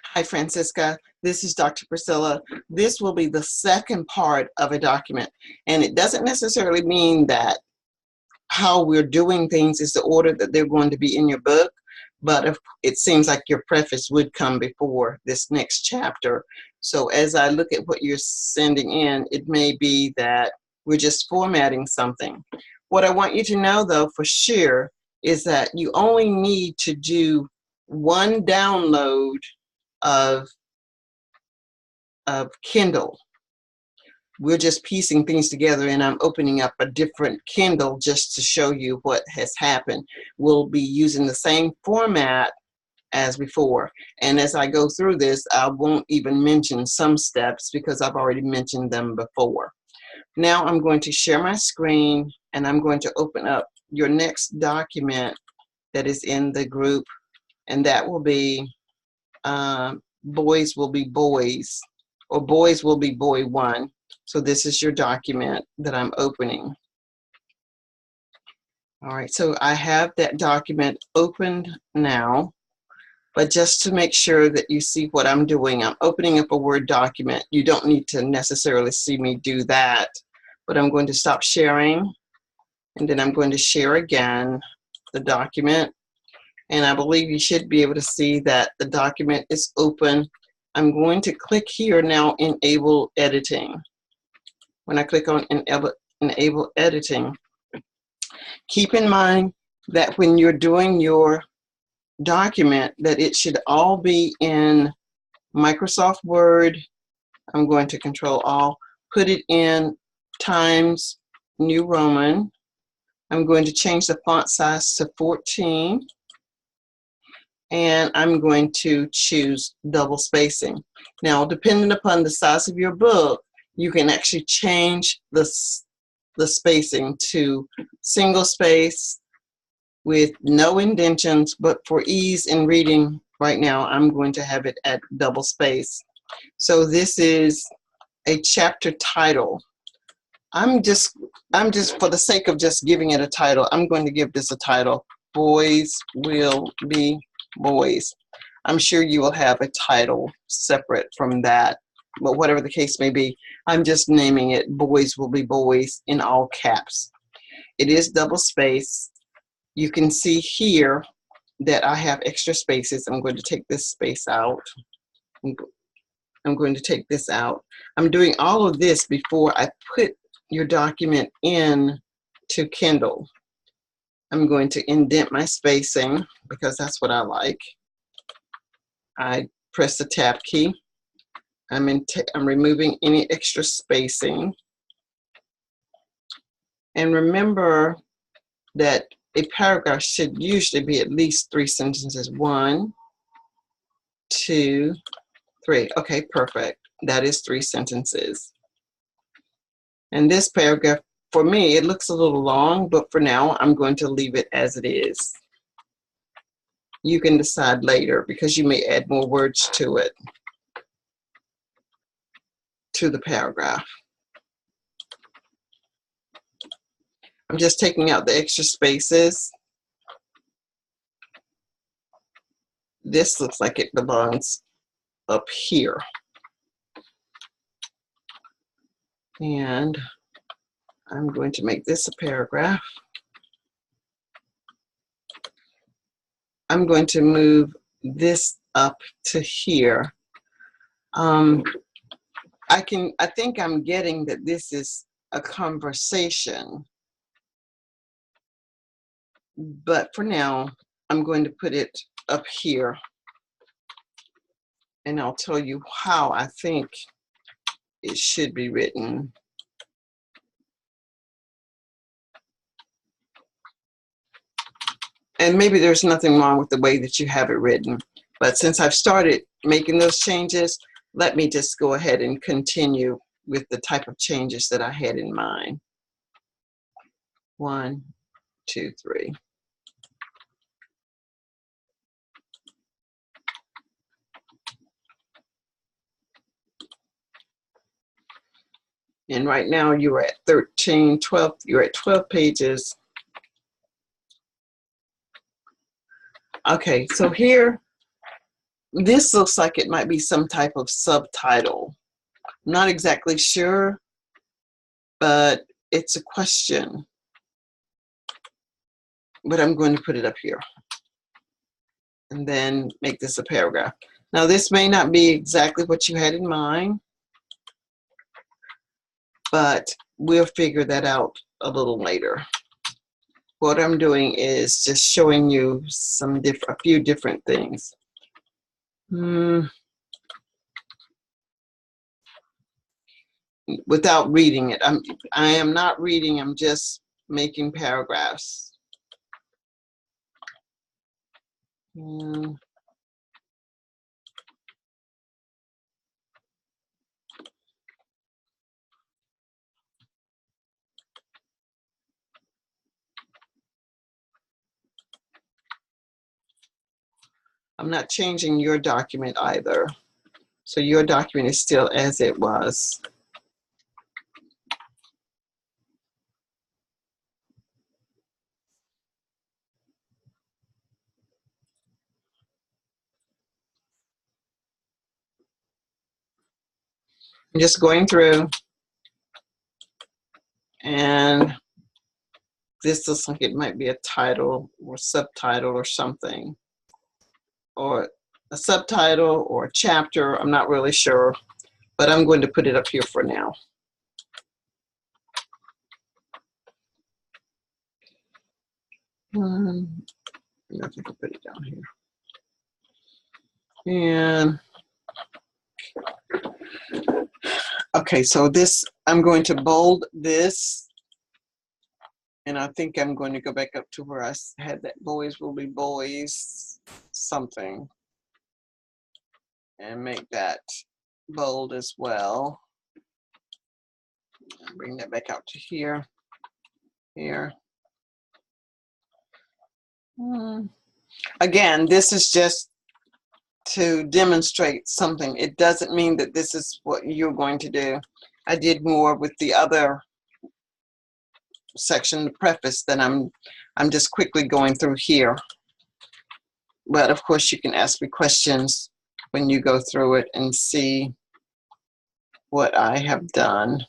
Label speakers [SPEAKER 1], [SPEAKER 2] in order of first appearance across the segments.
[SPEAKER 1] Hi, Francisca. This is Dr. Priscilla. This will be the second part of a document, and it doesn't necessarily mean that how we're doing things is the order that they're going to be in your book, but if it seems like your preface would come before this next chapter. So as I look at what you're sending in, it may be that we're just formatting something. What I want you to know, though, for sure, is that you only need to do one download of Kindle. We're just piecing things together, and I'm opening up a different Kindle just to show you what has happened. We'll be using the same format as before, and as I go through this, I won't even mention some steps because I've already mentioned them before. Now I'm going to share my screen, and I'm going to open up your next document that is in the group, and that will be Boys Will Be Boys, or Boys Will Be Boy 1. So this is your document that I'm opening. All right, so I have that document opened now, but just to make sure that you see what I'm doing, I'm opening up a Word document. You don't need to necessarily see me do that, but I'm going to stop sharing, and then I'm going to share again the document. And I believe you should be able to see that the document is open. I'm going to click here now, Enable Editing. When I click on Enable Editing, keep in mind that when you're doing your document, that it should all be in Microsoft Word. I'm going to Control All, put it in Times New Roman. I'm going to change the font size to 14. And I'm going to choose double spacing. Now, depending upon the size of your book, you can actually change the spacing to single space with no indentions, but for ease in reading right now, I'm going to have it at double space. So this is a chapter title. I'm just for the sake of just giving it a title, I'm going to give this a title, Boys Will Be Boys. I'm sure you will have a title separate from that, but whatever the case may be, I'm just naming it Boys Will Be Boys in all caps. It is double space. You can see here that I have extra spaces. I'm going to take this space out. I'm going to take this out. I'm doing all of this before I put your document in to Kindle. I'm going to indent my spacing because that's what I like. I press the Tab key. I'm removing any extra spacing. And remember that a paragraph should usually be at least 3 sentences. 1, 2, 3. Okay, perfect. That is 3 sentences. And this paragraph, for me, it looks a little long, but for now, I'm going to leave it as it is. You can decide later because you may add more words to it, to the paragraph. I'm just taking out the extra spaces. This looks like it belongs up here. And I'm going to make this a paragraph. I'm going to move this up to here. I think I'm getting that this is a conversation, but for now, I'm going to put it up here, and I'll tell you how I think it should be written. And maybe there's nothing wrong with the way that you have it written, but since I've started making those changes, let me just go ahead and continue with the type of changes that I had in mind. 1, 2, 3. And right now you're at 13, 12, you're at 12 pages. Okay, so here this looks like it might be some type of subtitle. I'm not exactly sure, but it's a question. But I'm going to put it up here and then make this a paragraph. Now this may not be exactly what you had in mind, but we'll figure that out a little later. What I'm doing is just showing you a few different things. Without reading it, I am not reading. I'm just making paragraphs. I'm not changing your document either. So your document is still as it was. I'm just going through, and this looks like it might be a title or subtitle or something, or a subtitle or a chapter. I'm not really sure, but I'm going to put it up here for now. I think I'll put it down here. And okay, so this, I'm going to bold this, and I think I'm going to go back up to where I had that boys will be boys something, and make that bold as well. Bring that back out to here. Again, this is just to demonstrate something. It doesn't mean that this is what you're going to do. I did more with the other section, the preface, that I'm just quickly going through here. But of course you can ask me questions when you go through it and see what I have done.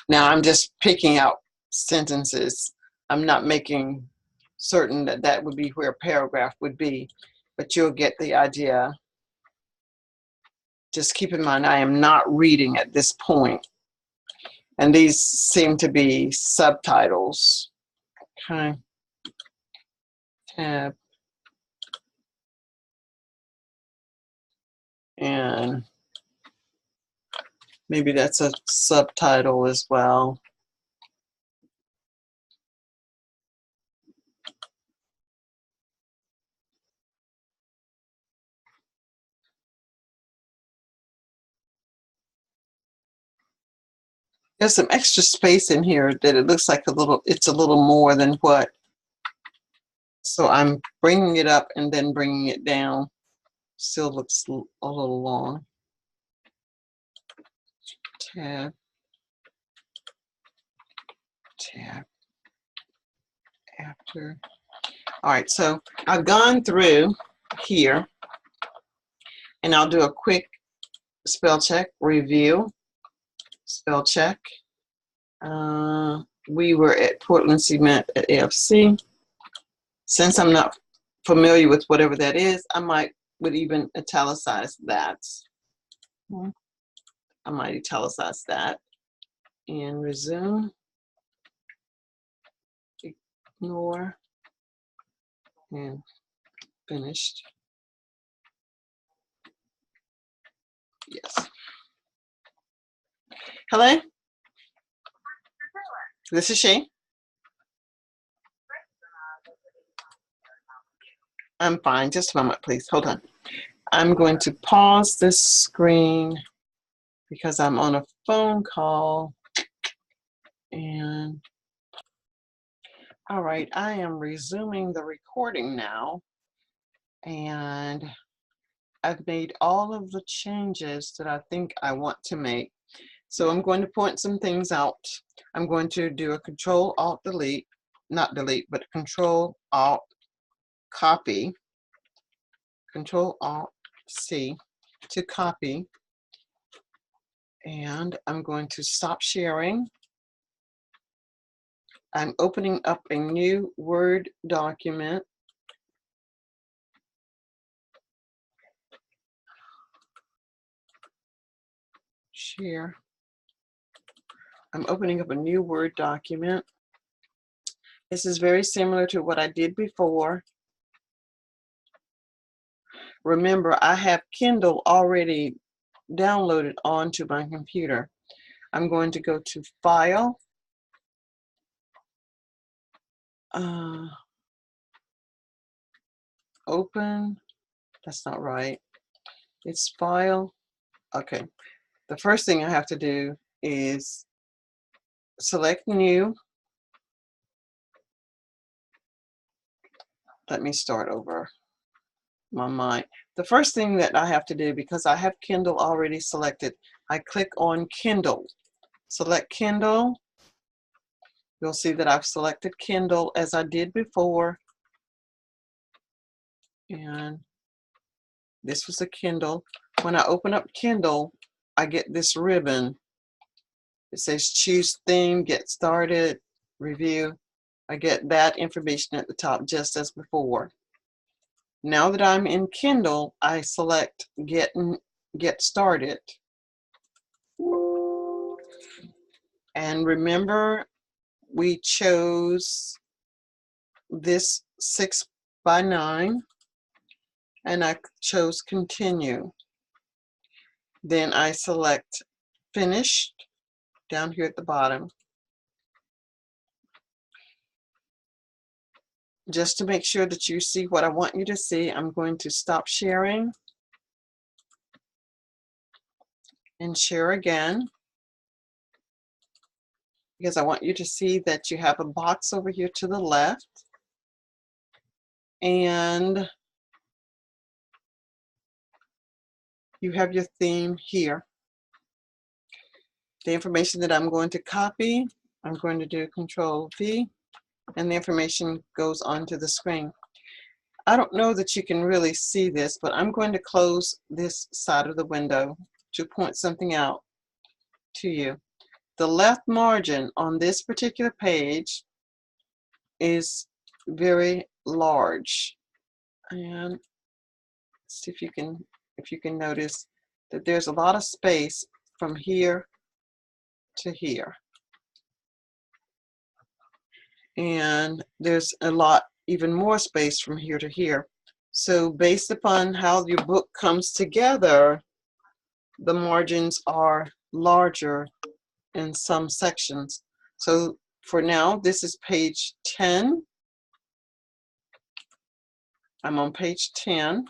[SPEAKER 1] Now I'm just picking out sentences. I'm not making certain that that would be where a paragraph would be, but you'll get the idea. Just keep in mind, I am not reading at this point, and these seem to be subtitles. Okay. Tab. And maybe that's a subtitle as well. There's some extra space in here that it looks like it's a little more than what. So I'm bringing it up and then bringing it down. Still looks a little long. Tab. After. All right, so I've gone through here, and I'll do a quick spell check, review, spell check. We were at Portland Cement at AFC. Since I'm not familiar with whatever that is, I would even italicize that. I might italicize that and resume, ignore, and finished. Yes. Hello? This is she. I'm fine. Just a moment, please. Hold on. I'm going to pause this screen because I'm on a phone call. And all right, I am resuming the recording now. And I've made all of the changes that I think I want to make. So I'm going to point some things out. I'm going to do a Control-Alt-Delete, not delete, but Control-Alt-Copy. Control-Alt, C to copy, and I'm going to stop sharing. I'm opening up a new Word document. Share. I'm opening up a new Word document. This is very similar to what I did before. Remember, I have Kindle already downloaded onto my computer. I'm going to go to File, Open. That's not right. It's File. Okay. The first thing I have to do is select New. Let me start over my mind. The first thing that I have to do, because I have Kindle already selected, I click on Kindle. Select Kindle. You'll see that I've selected Kindle as I did before. And this was a Kindle. When I open up Kindle, I get this ribbon. It says choose theme, get started, review. I get that information at the top just as before. Now that I'm in Kindle, I select get started. And remember, we chose this 6x9, and I chose continue. Then I select finished down here at the bottom. Just to make sure that you see what I want you to see, I'm going to stop sharing and share again, because I want you to see that you have a box over here to the left, and you have your theme here. The information that I'm going to copy, I'm going to do Control V, and the information goes onto the screen. I don't know that you can really see this, but I'm going to close this side of the window to point something out to you. The left margin on this particular page is very large, and see if you can notice that there's a lot of space from here to here, and there's a lot even more space from here to here. So based upon how your book comes together, the margins are larger in some sections. So for now, this is page 10. I'm on page 10,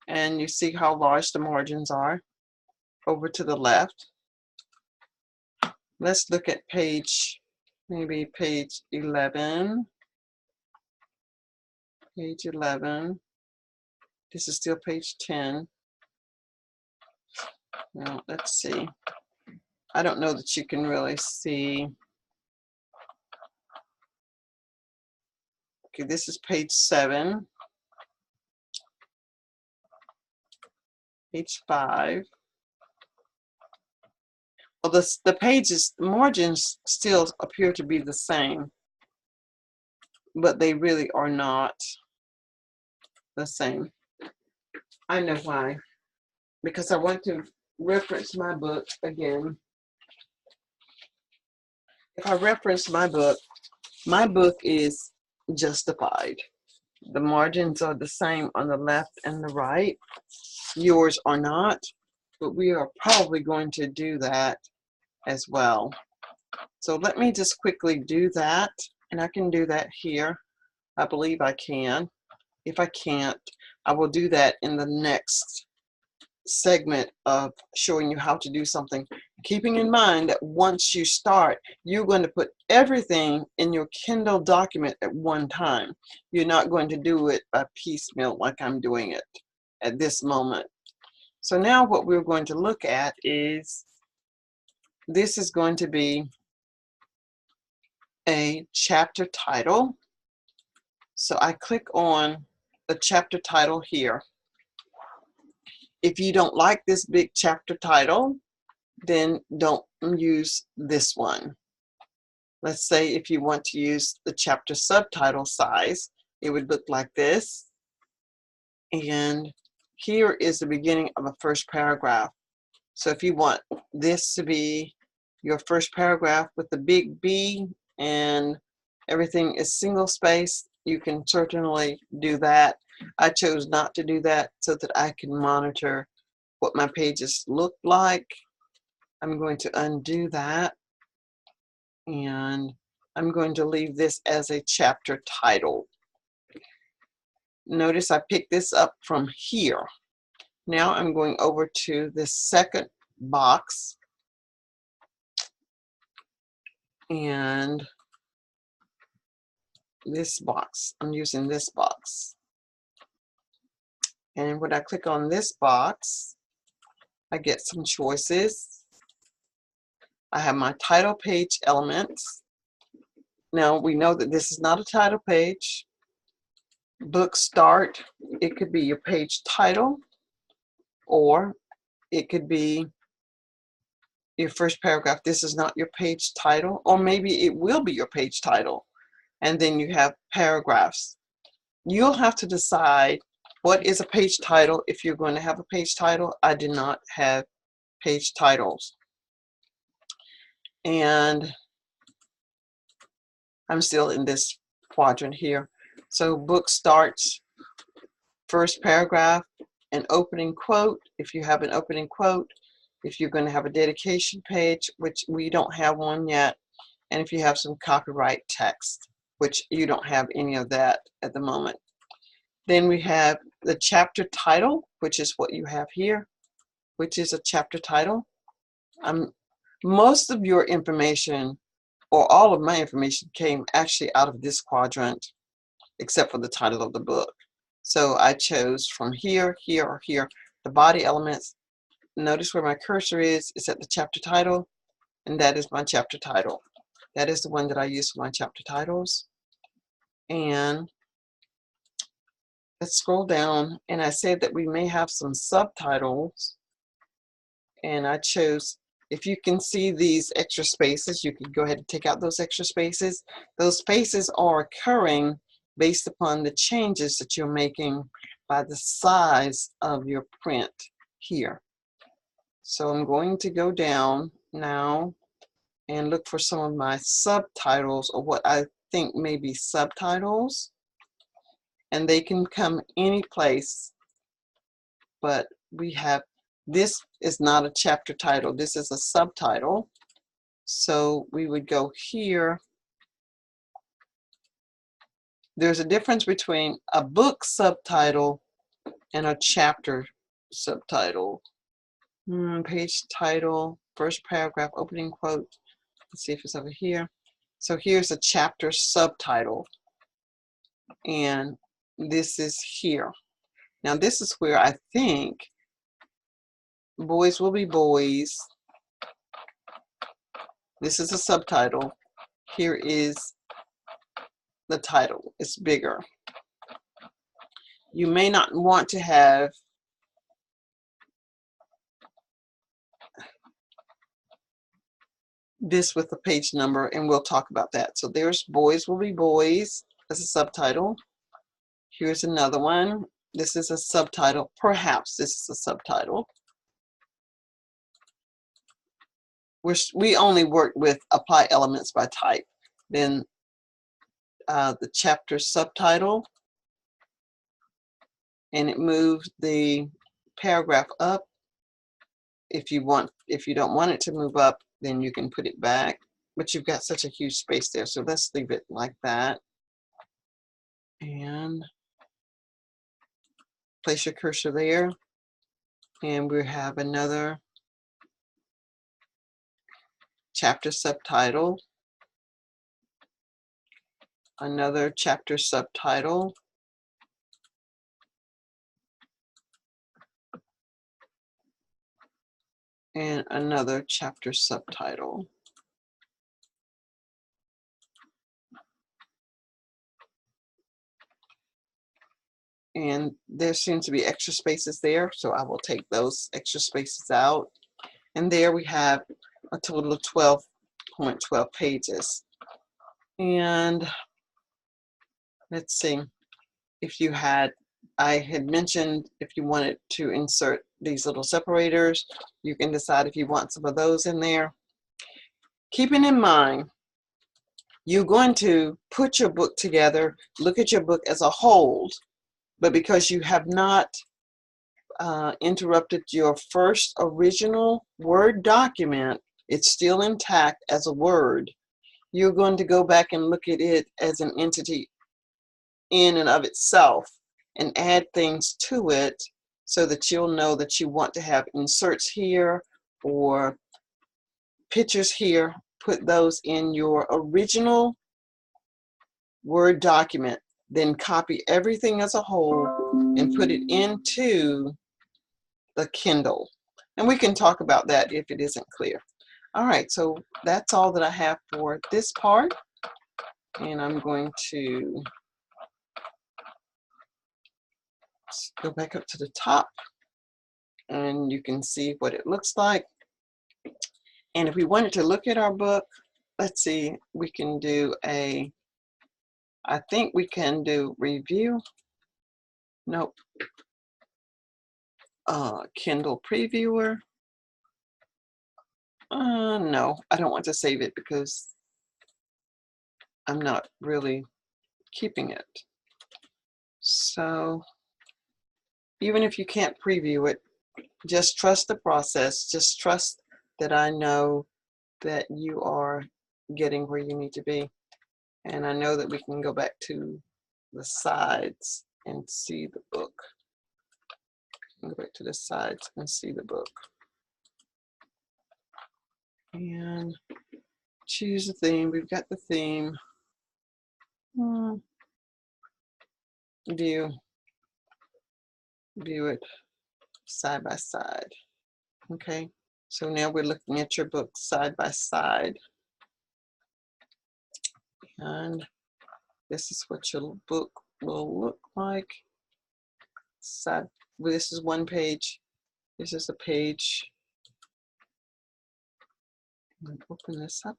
[SPEAKER 1] and you see how large the margins are over to the left. Let's look at maybe page 11. Page 11. This is still page 10. Now, let's see. I don't know that you can really see. Okay, this is page 7. Page 5. Well, the pages, the margins still appear to be the same, but they really are not the same. I know why. Because I want to reference my book again. If I reference my book is Justified. The margins are the same on the left and the right. Yours are not, but we are probably going to do that as well. So let me just quickly do that, and I can do that here. I believe I can. If I can't, I will do that in the next segment of showing you how to do something, keeping in mind that once you start, you're going to put everything in your Kindle document at one time. You're not going to do it by piecemeal like I'm doing it at this moment. So now what we're going to look at is, this is going to be a chapter title. So I click on a chapter title here. If you don't like this big chapter title, then don't use this one. Let's say if you want to use the chapter subtitle size, it would look like this. And here is the beginning of a first paragraph. So if you want this to be your first paragraph with the big B and everything is single space, you can certainly do that. I chose not to do that so that I can monitor what my pages look like. I'm going to undo that, and I'm going to leave this as a chapter title. Notice I picked this up from here. Now I'm going over to this second box, and this box, I'm using this box. And when I click on this box, I get some choices. I have my title page elements. Now we know that this is not a title page. Book start, it could be your page title, or it could be your first paragraph. This is not your page title, or maybe it will be your page title. And then you have paragraphs. You'll have to decide what is a page title if you're going to have a page title. I do not have page titles. And I'm still in this quadrant here. So book starts, first paragraph, an opening quote, if you have an opening quote, if you're going to have a dedication page, which we don't have one yet, and if you have some copyright text, which you don't have any of that at the moment. Then we have the chapter title, which is what you have here, which is a chapter title. Most of your information, or all of my information, came actually out of this quadrant, except for the title of the book. So I chose from here, here, or here, the body elements. Notice where my cursor is. It's at the chapter title, and that is my chapter title. That is the one that I use for my chapter titles. And let's scroll down, and I said that we may have some subtitles, and I chose, if you can see these extra spaces, you can go ahead and take out those extra spaces. Those spaces are occurring based upon the changes that you're making by the size of your print here. So I'm going to go down now and look for some of my subtitles, or what I think may be subtitles. And they can come any place, but we have, this is not a chapter title, this is a subtitle. So we would go here. There's a difference between a book subtitle and a chapter subtitle. Page title, first paragraph, opening quote. Let's see if it's over here. So here's a chapter subtitle, and this is here. Now this is where I think Boys Will Be Boys. This is a subtitle. Here is the title. It's bigger. You may not want to have this with the page number, and we'll talk about that. So there's Boys Will Be Boys as a subtitle. Here's another one. This is a subtitle. Perhaps this is a subtitle. We only work with apply elements by type. Then the chapter subtitle, and it moves the paragraph up. If you don't want it to move up, then you can put it back, but you've got such a huge space there, so let's leave it like that. And place your cursor there, and we have another chapter subtitle, another chapter subtitle, and another chapter subtitle. and there seems to be extra spaces there, so I will take those extra spaces out. And there we have a total of 12.12 pages. And let's see, if you had, I had mentioned if you wanted to insert these little separators, you can decide if you want some of those in there. Keeping in mind, you're going to put your book together, look at your book as a whole, but because you have not interrupted your first original Word document, it's still intact as a Word. You're going to go back and look at it as an entity in and of itself and add things to it so that you'll know that you want to have inserts here or pictures here. Put those in your original Word document, then copy everything as a whole and put it into the Kindle. And we can talk about that if it isn't clear. All right, so that's all that I have for this part. And I'm going to go back up to the top and you can see what it looks like. And if we wanted to look at our book, let's see, we can do a, I think we can do review. Nope. Kindle previewer. No, I don't want to save it because I'm not really keeping it. So even if you can't preview it, just trust the process. Just trust that I know that you are getting where you need to be. And I know that we can go back to the sides and see the book. Go back to the sides and see the book. And choose the theme. We've got the theme. View it side by side. Okay, so now we're looking at your book side by side. And this is what your book will look like. Side, well, this is one page. This is a page. Open this up.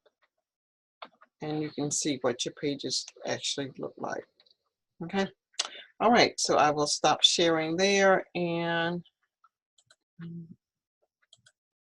[SPEAKER 1] And you can see what your pages actually look like. Okay. All right. So I will stop sharing there and